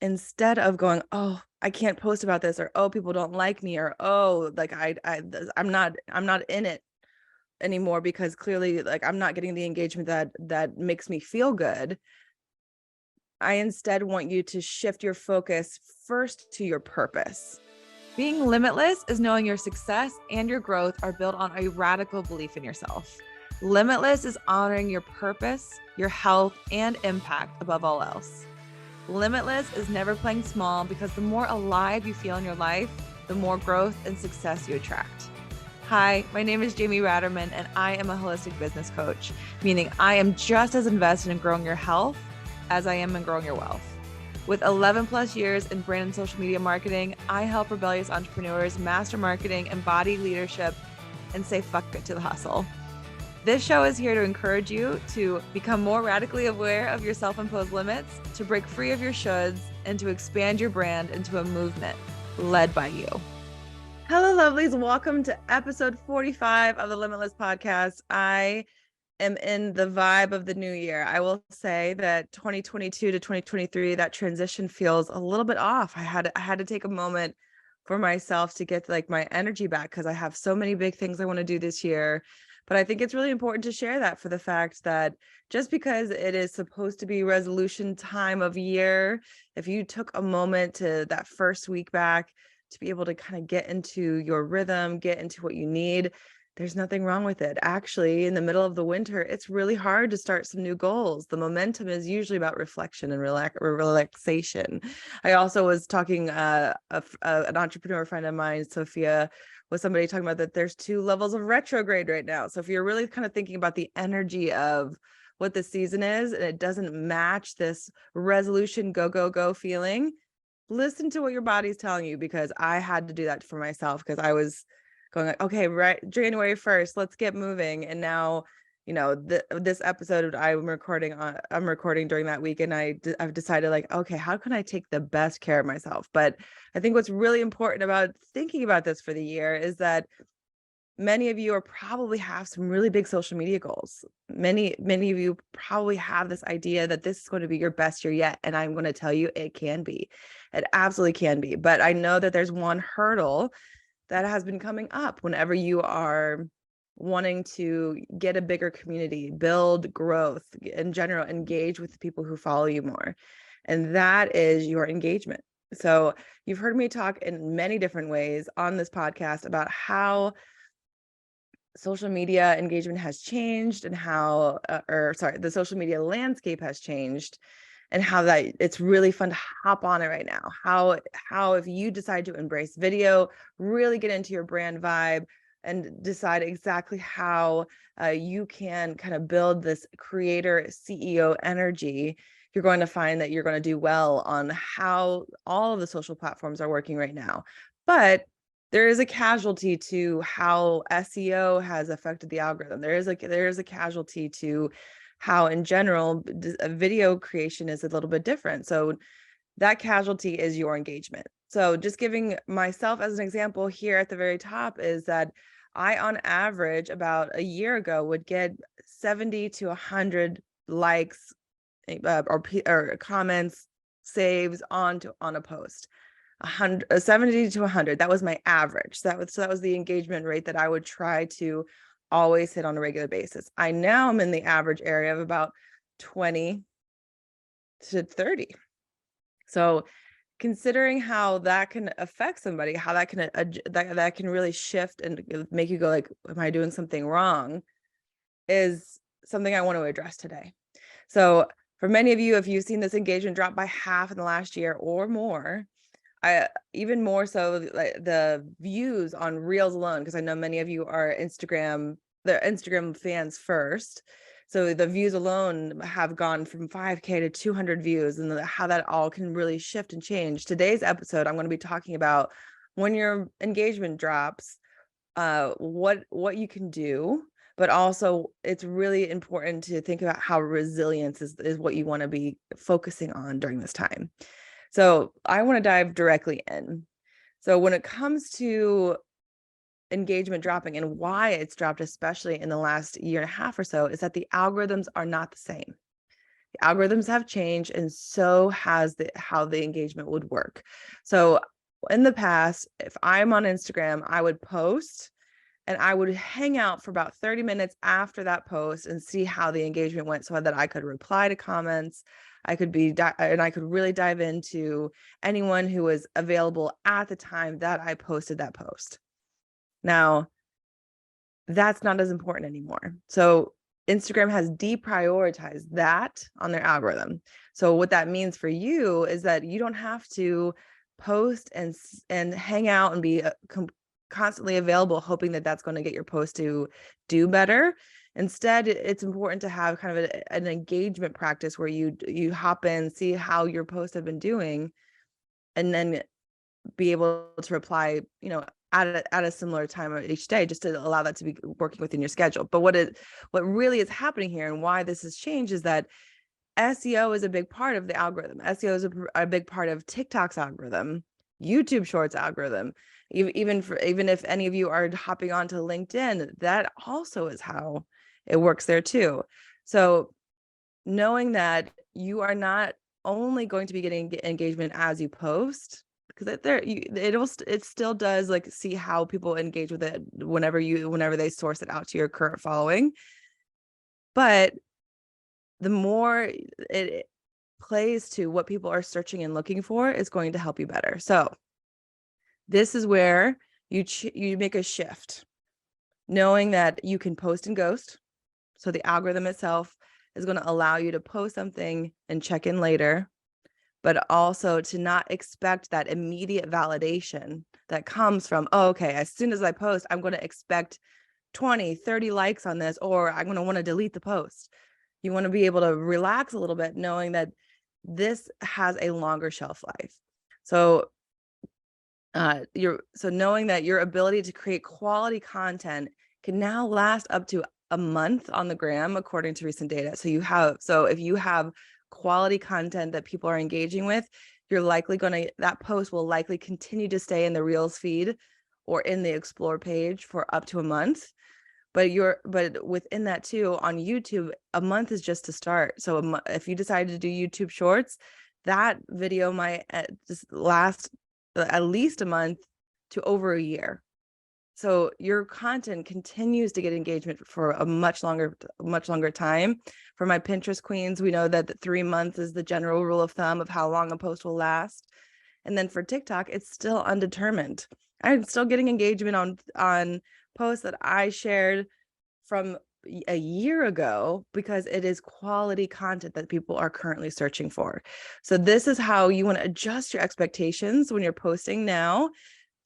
instead of going, oh, I can't post about this, or oh, people don't like me, or oh, like I'm not in it anymore because clearly like I'm not getting the engagement that makes me feel good. I instead want you to shift your focus first to your purpose. Being limitless is knowing your success and your growth are built on a radical belief in yourself. Limitless is honoring your purpose, your health, and impact above all else. Limitless is never playing small because the more alive you feel in your life, the more growth and success you attract. Hi, my name is Jamie Ratterman, and I am a holistic business coach, meaning I am just as invested in growing your health as I am in growing your wealth. With 11 plus years in brand and social media marketing, I help rebellious entrepreneurs master marketing, embody leadership, and say fuck it to the hustle. This show is here to encourage you to become more radically aware of your self-imposed limits, to break free of your shoulds, and to expand your brand into a movement led by you. Hello, lovelies. Welcome to episode 45 of the Limitless Podcast. I am in the vibe of the new year. I will say that 2022 to 2023, that transition feels a little bit off. I had to take a moment for myself to get like my energy back because I have so many big things I want to do this year. But I think it's really important to share that for the fact that just because it is supposed to be resolution time of year, if you took a moment to that first week back to be able to kind of get into your rhythm, get into what you need, there's nothing wrong with it. Actually, in the middle of the winter, it's really hard to start some new goals. The momentum is usually about reflection and relaxation. I also was talking, an entrepreneur friend of mine, Sophia, was somebody talking about that there's 2 levels of retrograde right now. So if you're really kind of thinking about the energy of what the season is, and it doesn't match this resolution, go, go, go feeling, listen to what your body's telling you, because I had to do that for myself because I was going like, okay, right, January 1st, let's get moving. And now, this episode I'm recording during that week, and I've decided like, okay, how can I take the best care of myself? But I think what's really important about thinking about this for the year is that many of you are probably have some really big social media goals. Many of you probably have this idea that this is going to be your best year yet. And I'm going to tell you, it can be. It absolutely can be. But I know that there's one hurdle that has been coming up whenever you are wanting to get a bigger community, build growth, in general, engage with the people who follow you more. And that is your engagement. So you've heard me talk in many different ways on this podcast about how social media engagement has changed and how, the social media landscape has changed, and how that it's really fun to hop on it right now. How if you decide to embrace video, really get into your brand vibe and decide exactly how you can kind of build this creator CEO energy, you're going to find that you're going to do well on how all of the social platforms are working right now. But there is a casualty to how SEO has affected the algorithm. There is a casualty to how in general video creation is a little bit different. So that casualty is your engagement. So just giving myself as an example here at the very top is that I, on average, about a year ago, would get 70 to 100 likes or comments, saves on a post. 70 to 100. That was my average. So that was the engagement rate that I would try to always hit on a regular basis. I now am in the average area of about 20 to 30. So considering how that can affect somebody, how that can that can really shift and make you go like, am I doing something wrong, is something I want to address today. So for many of you, if you've seen this engagement drop by half in the last year or more, even more so like the views on reels alone, because I know many of you are the Instagram fans first. So the views alone have gone from 5K to 200 views, and how that all can really shift and change. Today's episode, I'm going to be talking about when your engagement drops, what you can do, but also it's really important to think about how resilience is what you want to be focusing on during this time. So I want to dive directly in. So when it comes to engagement dropping and why it's dropped, especially in the last year and a half or so, is that the algorithms are not the same. Algorithms have changed, and so has how the engagement would work. So in the past, if I'm on Instagram, I would post and I would hang out for about 30 minutes after that post and see how the engagement went, so that I could reply to comments. I could and I could really dive into anyone who was available at the time that I posted that post. Now, that's not as important anymore. So Instagram has deprioritized that on their algorithm. So what that means for you is that you don't have to post and hang out and be constantly available, hoping that that's going to get your post to do better. Instead, it's important to have kind of an engagement practice where you hop in, see how your posts have been doing, and then be able to reply, at a similar time each day, just to allow that to be working within your schedule. But what really is happening here, and why this has changed, is that SEO is a big part of the algorithm. SEO is a big part of TikTok's algorithm, YouTube Shorts algorithm. Even if any of you are hopping onto LinkedIn, that also is how it works there too. So knowing that you are not only going to be getting engagement as you post, because it still does, like, see how people engage with it whenever they source it out to your current following, but the more it plays to what people are searching and looking for, is going to help you better. So this is where you make a shift, knowing that you can post and ghost. So the algorithm itself is going to allow you to post something and check in later, but also to not expect that immediate validation that comes from, oh, okay, as soon as I post, I'm going to expect 20, 30 likes on this, or I'm going to want to delete the post. You want to be able to relax a little bit, knowing that this has a longer shelf life. So knowing that your ability to create quality content can now last up to a month on the gram, according to recent data. So if you have quality content that people are engaging with, that post will likely continue to stay in the Reels feed or in the Explore page for up to a month. But within that too, on YouTube, a month is just to start. So if you decided to do YouTube Shorts, that video might just last at least a month to over a year. So your content continues to get engagement for a much longer time. For my Pinterest queens, we know that the 3 months is the general rule of thumb of how long a post will last. And then for TikTok, it's still undetermined. I'm still getting engagement on posts that I shared from a year ago, because it is quality content that people are currently searching for. So this is how you want to adjust your expectations when you're posting now,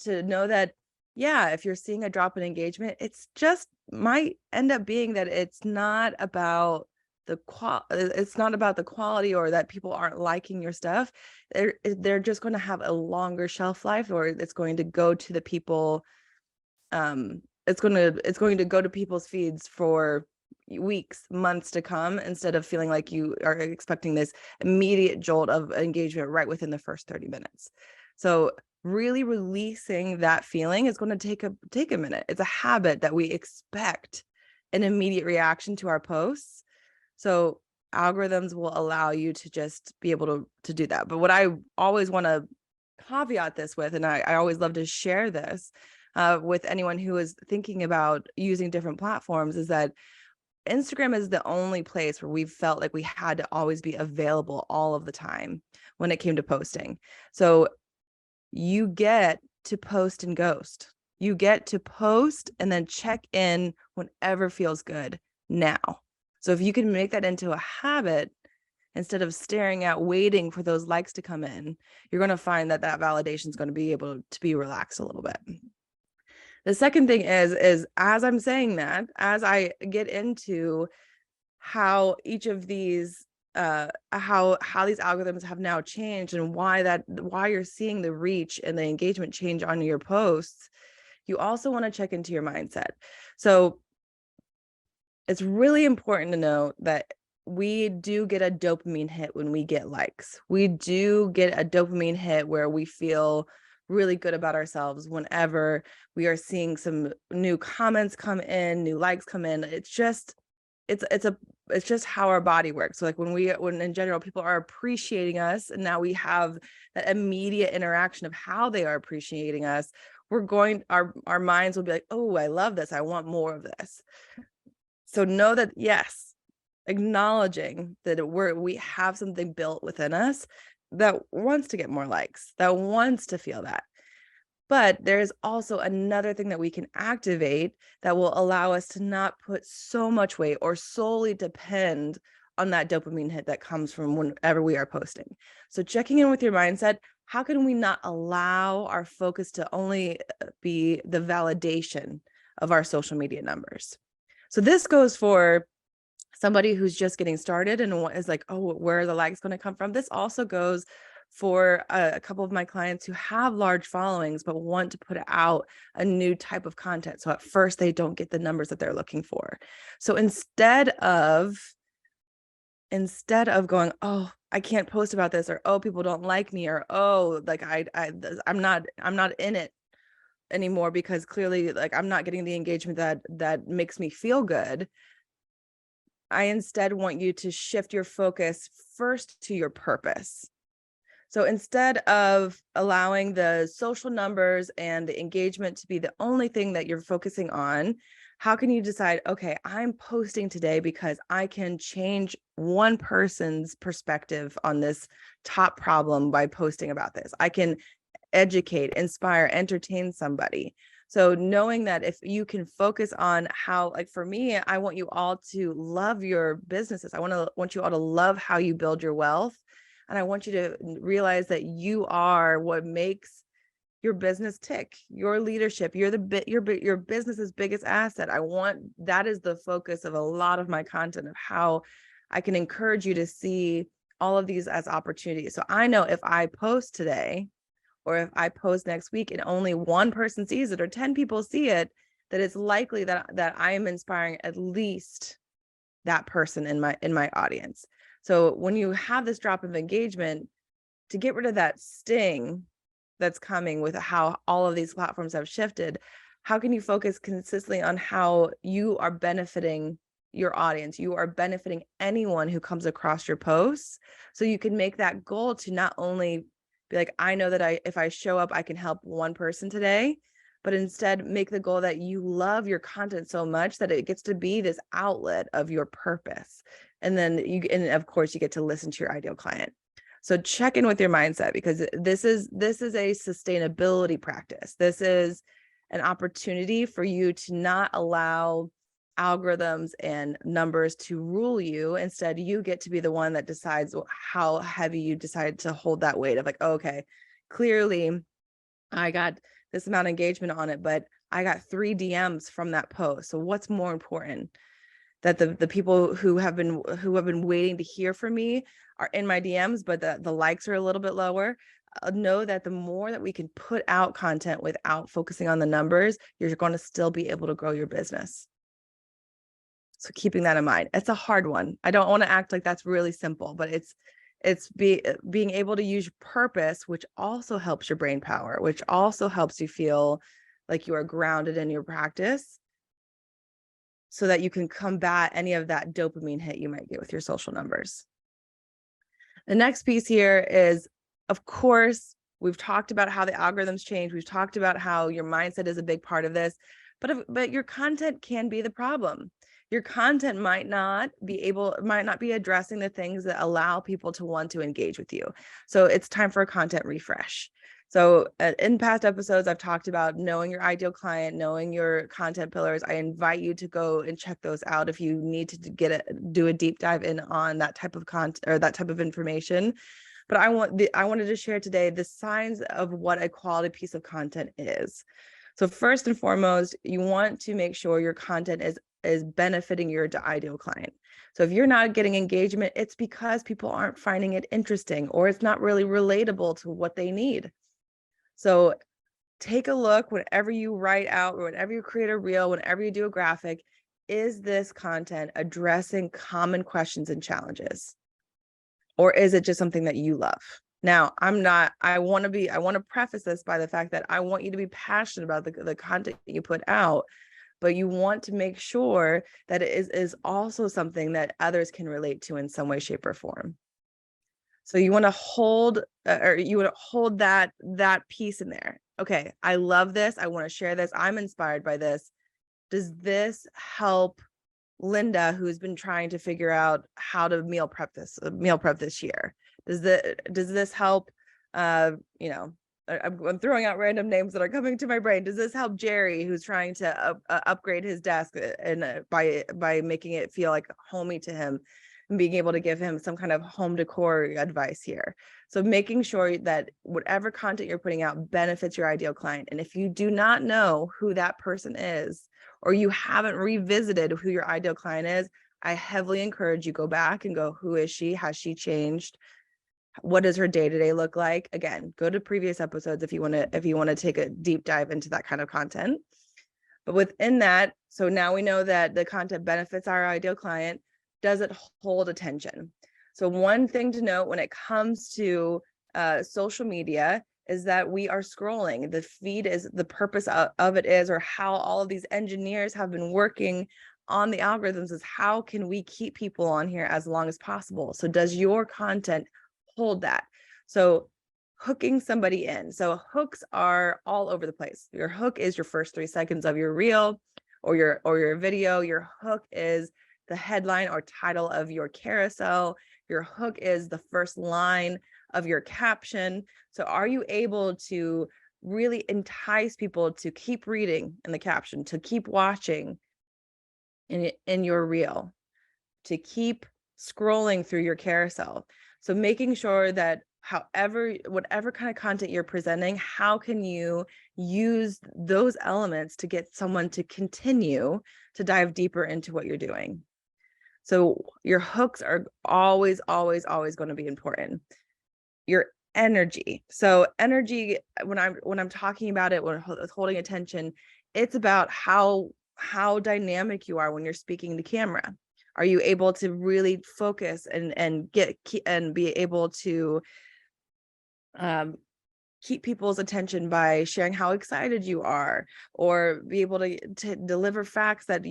to know that, yeah, if you're seeing a drop in engagement, it's just might end up being that it's not about the quality, or that people aren't liking your stuff. They're just going to have a longer shelf life, or it's going to go to the people. It's going to go to people's feeds for weeks, months to come, instead of feeling like you are expecting this immediate jolt of engagement right within the first 30 minutes. So really releasing that feeling is going to take a minute. It's a habit that we expect an immediate reaction to our posts. So algorithms will allow you to just be able to do that. But what I always want to caveat this with, and I always love to share this with anyone who is thinking about using different platforms, is that Instagram is the only place where we've felt like we had to always be available all of the time when it came to posting. So you get to post and ghost. You get to post and then check in whenever feels good now. So if you can make that into a habit, instead of staring at waiting for those likes to come in, you're going to find that validation is going to be able to be relaxed a little bit. The second thing is as I'm saying that, as I get into how each of these how these algorithms have now changed, and why you're seeing the reach and the engagement change on your posts, you also want to check into your mindset. So it's really important to know that we do get a dopamine hit when we get likes. We do get a dopamine hit where we feel really good about ourselves whenever we are seeing some new comments come in, new likes come in. It's it's just how our body works. So like when in general people are appreciating us, and now we have that immediate interaction of how they are appreciating us, our minds will be like, oh, I love this, I want more of this. So know that, yes, acknowledging that we have something built within us that wants to get more likes, that wants to feel that. But there's also another thing that we can activate that will allow us to not put so much weight or solely depend on that dopamine hit that comes from whenever we are posting. So checking in with your mindset, how can we not allow our focus to only be the validation of our social media numbers? So this goes for somebody who's just getting started and is like, oh, where are the likes going to come from? This also goes for a couple of my clients who have large followings but want to put out a new type of content. So at first they don't get the numbers that they're looking for. So instead of going, oh, I can't post about this, or oh, people don't like me, or oh, like I'm not in it anymore because clearly like I'm not getting the engagement that makes me feel good. I instead want you to shift your focus first to your purpose. So instead of allowing the social numbers and the engagement to be the only thing that you're focusing on, how can you decide, okay, I'm posting today because I can change one person's perspective on this top problem by posting about this. I can educate, inspire, entertain somebody. So knowing that if you can focus on how, like for me, I want you all to love your businesses. I want you all to love how you build your wealth. And I want you to realize that you are what makes your business tick, your leadership, your business's biggest asset. That is the focus of a lot of my content, of how I can encourage you to see all of these as opportunities. So I know if I post today, or if I post next week and only one person sees it or 10 people see it, that it's likely that I am inspiring at least that person in my audience. So when you have this drop of engagement, to get rid of that sting that's coming with how all of these platforms have shifted, how can you focus consistently on how you are benefiting your audience? You are benefiting anyone who comes across your posts. So you can make that goal to not only be like, I know that if I show up, I can help one person today, but instead make the goal that you love your content so much that it gets to be this outlet of your purpose. And then and of course you get to listen to your ideal client. So check in with your mindset, because this is a sustainability practice. This is an opportunity for you to not allow algorithms and numbers to rule you. Instead, you get to be the one that decides how heavy you decide to hold that weight of like, oh, okay, clearly I got this amount of engagement on it, but I got 3 DMs from that post. So what's more important? That the people who have been waiting to hear from me are in my DMs, but the likes are a little bit lower. Know that the more that we can put out content without focusing on the numbers, you're going to still be able to grow your business. So keeping that in mind, it's a hard one. I don't want to act like that's really simple, but it's being able to use purpose, which also helps your brain power, which also helps you feel like you are grounded in your practice, so that you can combat any of that dopamine hit you might get with your social numbers. The next piece here is, of course, we've talked about how the algorithms change. We've talked about how your mindset is a big part of this, but your content can be the problem. Your content might not be addressing the things that allow people to want to engage with you. So it's time for a content refresh. So in past episodes, I've talked about knowing your ideal client, knowing your content pillars. I invite you to go and check those out if you need to do a deep dive in on that type of content or that type of information. But I wanted to share today the signs of what a quality piece of content is. So first and foremost, you want to make sure your content is benefiting your ideal client. So if you're not getting engagement, it's because people aren't finding it interesting, or it's not really relatable to what they need. So take a look whenever you write out, or whenever you create a reel, whenever you do a graphic, is this content addressing common questions and challenges? Or is it just something that you love? Now, I want to preface this by the fact that I want you to be passionate about the content that you put out, but you want to make sure that it is also something that others can relate to in some way, shape, or form. So you want to hold that piece in there. Okay, I love this. I want to share this. I'm inspired by this. Does this help Linda, who's been trying to figure out how to meal prep this year? Does this help? You know, I'm throwing out random names that are coming to my brain. Does this help Jerry, who's trying to upgrade his desk and by making it feel like homey to him, and being able to give him some kind of home decor advice here? So making sure that whatever content you're putting out benefits your ideal client. And if you do not know who that person is, or you haven't revisited who your ideal client is, I heavily encourage you go back and go, who is she? Has she changed? What does her day-to-day look like? Again, go to previous episodes if you want to take a deep dive into that kind of content. But within that, so now we know that the content benefits our ideal client. Does it hold attention? So one thing to note when it comes to social media is that we are scrolling. The feed is the purpose of it is, or how all of these engineers have been working on the algorithms, is how can we keep people on here as long as possible? So does your content hold that? So hooking somebody in. So hooks are all over the place. Your hook is your first 3 seconds of your reel or your video. Your hook is the headline or title of your carousel. Your hook is the first line of your caption. So are you able to really entice people to keep reading in the caption, to keep watching in your reel, to keep scrolling through your carousel? So making sure that whatever kind of content you're presenting, how can you use those elements to get someone to continue to dive deeper into what you're doing? So your hooks are always, always, always going to be important. Your energy. So energy, when I'm talking about it, when holding attention, it's about how dynamic you are when you're speaking to camera. Are you able to really focus and be able to keep people's attention by sharing how excited you are, or be able to deliver facts that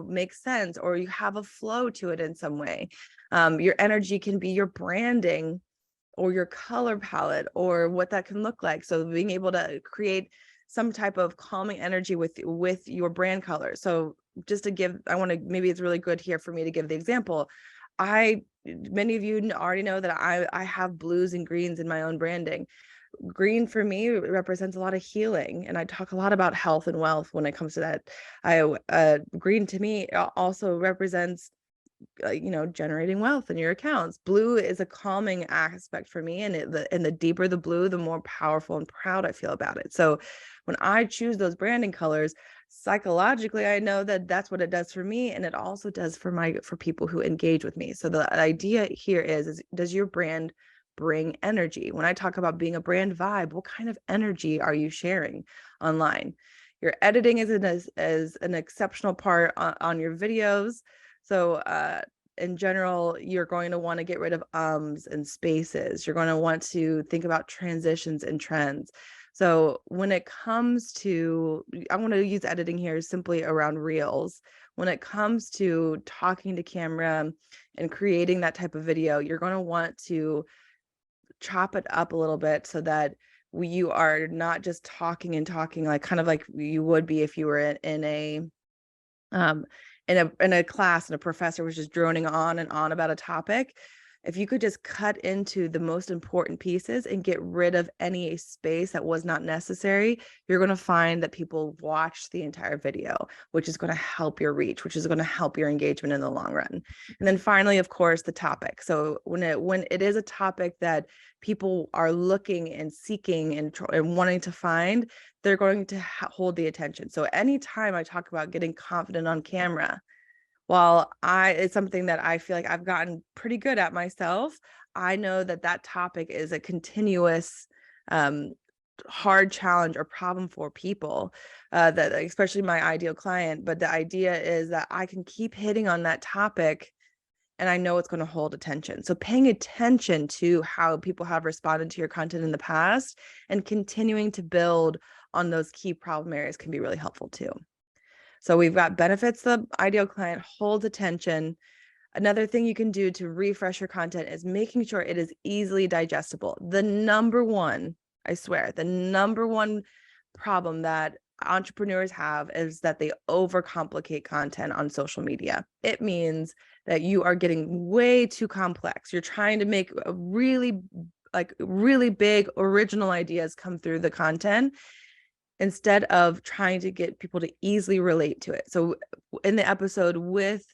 make sense, or you have a flow to it in some way? Your energy can be your branding or your color palette, or what that can look like. So being able to create some type of calming energy with your brand color. So just to give, maybe it's really good here for me to give the example. Many of you already know that I have blues and greens in my own branding. Green for me represents a lot of healing, and I talk a lot about health and wealth when it comes to that. Green to me also represents generating wealth in your accounts. Blue is a calming aspect for me, and the deeper the blue, the more powerful and proud I feel about it. So when I choose those branding colors, psychologically, I know that that's what it does for me, and it also does for people who engage with me. So the idea here is does your brand bring energy? When I talk about being a brand vibe, what kind of energy are you sharing online? Your editing is an exceptional part on your videos. So in general, you're going to want to get rid of ums and spaces. You're going to want to think about transitions and trends. So when it comes to, I want to use editing here simply around reels. When it comes to talking to camera and creating that type of video, you're going to want to chop it up a little bit so that you are not just talking and talking, like kind of like you would be if you were in a class and a professor was just droning on and on about a topic. If you could just cut into the most important pieces and get rid of any space that was not necessary, you're going to find that people watch the entire video, which is going to help your reach, which is going to help your engagement in the long run. And then finally, of course, the topic. So when it is a topic that people are looking and seeking and wanting to find, they're going to hold the attention. So anytime I talk about getting confident on camera, while it's something that I feel like I've gotten pretty good at myself, I know that topic is a continuous hard challenge or problem for people, that especially my ideal client. But the idea is that I can keep hitting on that topic, and I know it's going to hold attention. So paying attention to how people have responded to your content in the past and continuing to build on those key problem areas can be really helpful too. So we've got benefits the ideal client, holds attention. Another thing you can do to refresh your content is making sure it is easily digestible. The number one, I swear, the number one problem that entrepreneurs have is that they overcomplicate content on social media. It means that you are getting way too complex. You're trying to make a really big original ideas come through the content instead of trying to get people to easily relate to it. So in the episode with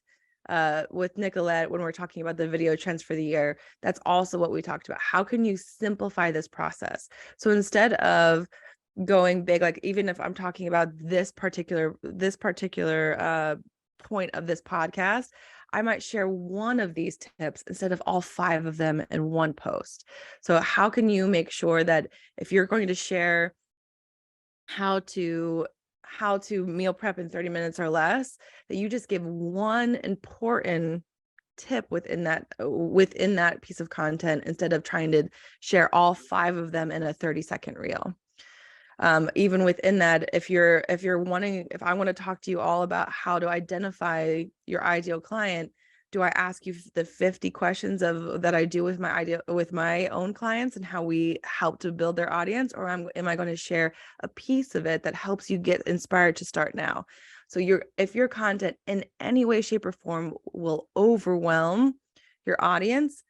Nicolette, when we're talking about the video trends for the year, that's also what we talked about. How can you simplify this process? So instead of going big, like even if I'm talking about this particular point of this podcast, I might share one of these tips instead of all 5 of them in one post. So how can you make sure that if you're going to share how to meal prep in 30 minutes or less, that you just give one important tip within that piece of content instead of trying to share all 5 of them in a 30-second reel. Even within that, if I want to talk to you all about how to identify your ideal client, do I ask you the 50 questions that I do with my own clients and how we help to build their audience, or am I going to share a piece of it that helps you get inspired to start now? So if your content in any way, shape, or form will overwhelm your audience,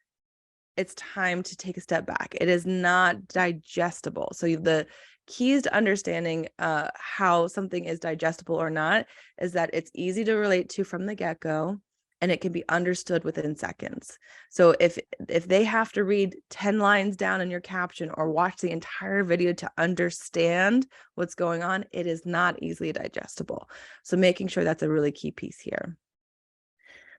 it's time to take a step back. It is not digestible. So the keys to understanding how something is digestible or not is that it's easy to relate to from the get-go, and it can be understood within seconds. So if they have to read 10 lines down in your caption or watch the entire video to understand what's going on, it is not easily digestible. So making sure that's a really key piece here.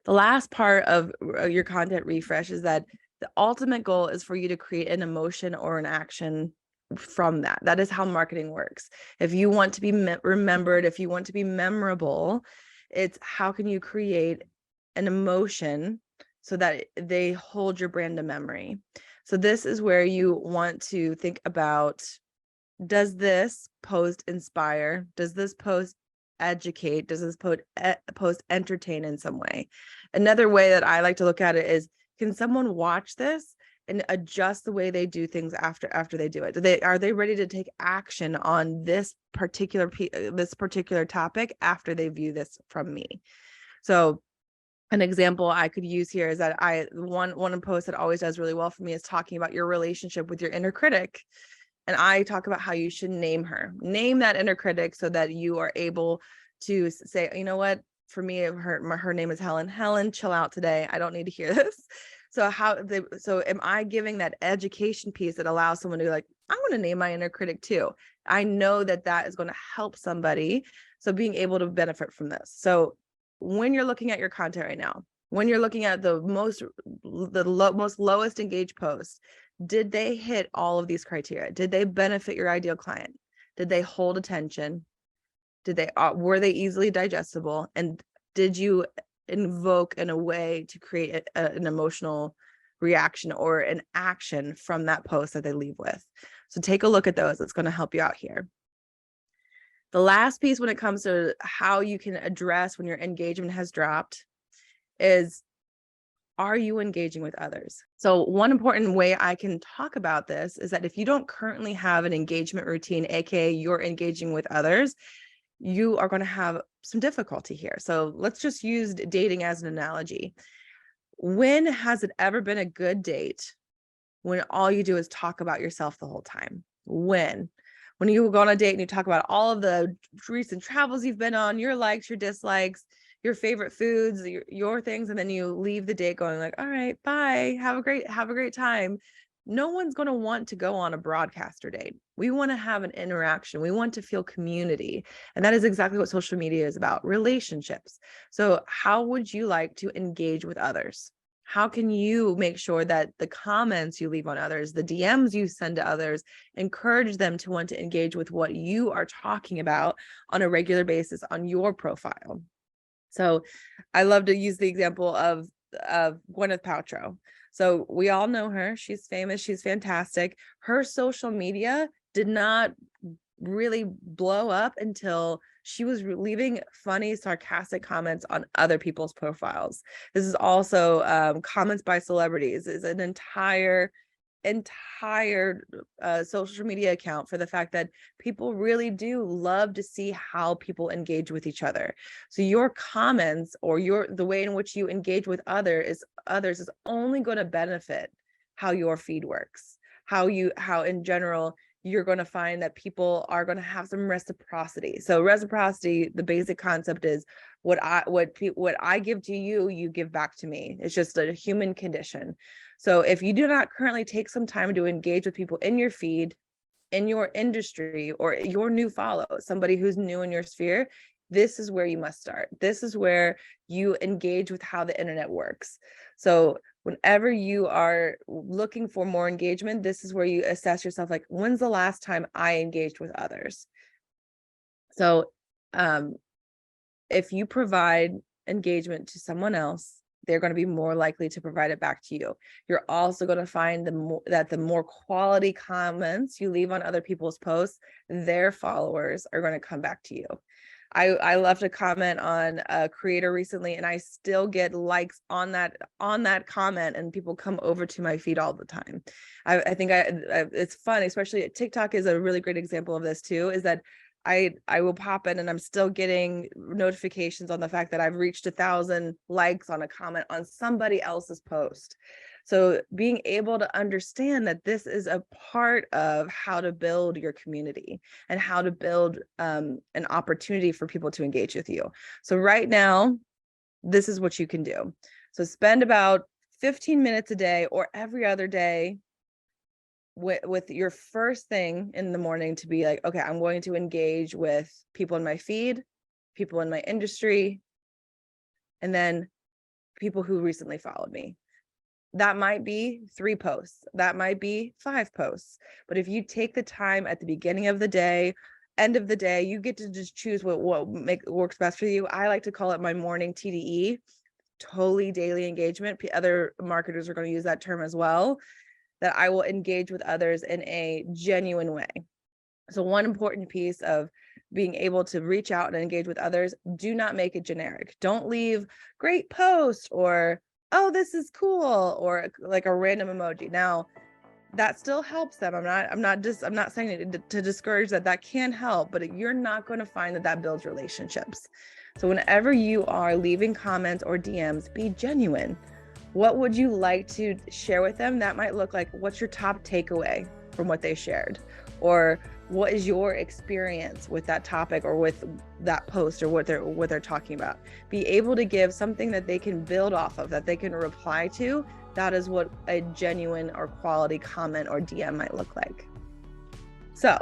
The last part of your content refresh is that the ultimate goal is for you to create an emotion or an action from that. That is how marketing works. If you want to be remembered, if you want to be memorable, it's how can you create an emotion so that they hold your brand to memory. So this is where you want to think about, does this post inspire? Does this post educate? Does this post entertain in some way? Another way that I like to look at it is, can someone watch this and adjust the way they do things after they do it? Are they ready to take action on this particular topic after they view this from me? So an example I could use here is that one post that always does really well for me is talking about your relationship with your inner critic. And I talk about how you should name that inner critic so that you are able to say, you know what, for me, her name is Helen. Helen, chill out today. I don't need to hear this. So am I giving that education piece that allows someone to be like, I want to name my inner critic too. I know that is going to help somebody. So being able to benefit from this. So when you're looking at your content right now, when you're looking at the most lowest engaged posts, did they hit all of these criteria? Did they benefit your ideal client? Did they hold attention? Were they easily digestible? And did you invoke in a way to create an emotional reaction or an action from that post that they leave with? So take a look at those. It's going to help you out here. The last piece when it comes to how you can address when your engagement has dropped is, are you engaging with others? So one important way I can talk about this is that if you don't currently have an engagement routine, aka you're engaging with others, you are going to have some difficulty here. So let's just use dating as an analogy. When has it ever been a good date when all you do is talk about yourself the whole time? When you go on a date and you talk about all of the recent travels you've been on, your likes, your dislikes, your favorite foods, your things, and then you leave the date going like, all right, bye, have a great time. No one's going to want to go on a broadcaster date. We want to have an interaction. We want to feel community. And that is exactly what social media is about, relationships. So how would you like to engage with others? How can you make sure that the comments you leave on others, the DMs you send to others, encourage them to want to engage with what you are talking about on a regular basis on your profile? So I love to use the example of Gwyneth Paltrow. So we all know her. She's famous. She's fantastic. Her social media did not really blow up until she was leaving funny, sarcastic comments on other people's profiles. This is also comments by celebrities. Is an entire social media account for the fact that people really do love to see how people engage with each other. So your comments or the way in which you engage with others is only going to benefit how your feed works, how in general you're going to find that people are going to have some reciprocity. So reciprocity, the basic concept is what I give to you, you give back to me. It's just a human condition. So if you do not currently take some time to engage with people in your feed, in your industry, or your new follow, somebody who's new in your sphere, this is where you must start. This is where you engage with how the internet works. So whenever you are looking for more engagement, this is where you assess yourself, like, when's the last time I engaged with others? So if you provide engagement to someone else, they're going to be more likely to provide it back to you. You're also going to find that the more quality comments you leave on other people's posts, their followers are going to come back to you. I left a comment on a creator recently, and I still get likes on that comment, and people come over to my feed all the time. I think it's fun, especially TikTok is a really great example of this too, is that I will pop in and I'm still getting notifications on the fact that I've reached 1,000 likes on a comment on somebody else's post. So being able to understand that this is a part of how to build your community and how to build an opportunity for people to engage with you. So right now, this is what you can do. So spend about 15 minutes a day or every other day with your first thing in the morning to be like, okay, I'm going to engage with people in my feed, people in my industry, and then people who recently followed me. That might be 3 posts. That might be 5 posts. But if you take the time at the beginning of the day, end of the day, you get to just choose what works best for you. I like to call it my morning TDE, totally daily engagement. Other marketers are going to use that term as well, that I will engage with others in a genuine way. So one important piece of being able to reach out and engage with others, do not make it generic. Don't leave great post or, oh, this is cool, or like a random emoji. Now, that still helps them. I'm not saying to discourage that can help, but you're not going to find that builds relationships. So whenever you are leaving comments or DMs, be genuine. What would you like to share with them? That might look like, what's your top takeaway from what they shared? Or what is your experience with that topic or with that post or what they're talking about? Be able to give something that they can build off of, that they can reply to. That is what a genuine or quality comment or DM might look like. So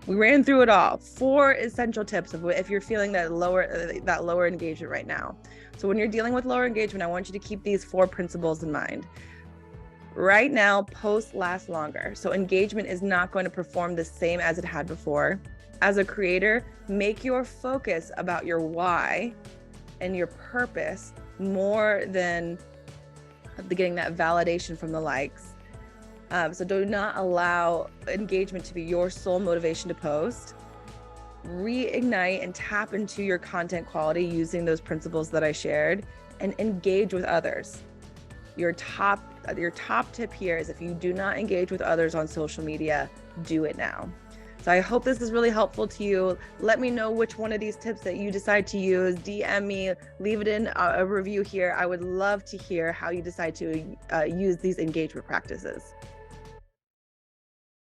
we ran through it all. 4 essential tips of if you're feeling that lower engagement right now. So when you're dealing with lower engagement, I want you to keep these 4 principles in mind. Right now, posts last longer. So engagement is not going to perform the same as it had before. As a creator, make your focus about your why and your purpose more than getting that validation from the likes. So do not allow engagement to be your sole motivation to post. Reignite and tap into your content quality using those principles that I shared, and engage with others. Your top tip here is, if you do not engage with others on social media, do it now. So I hope this is really helpful to you. Let me know which one of these tips that you decide to use. DM me, leave it in a review here. I would love to hear how you decide to use these engagement practices.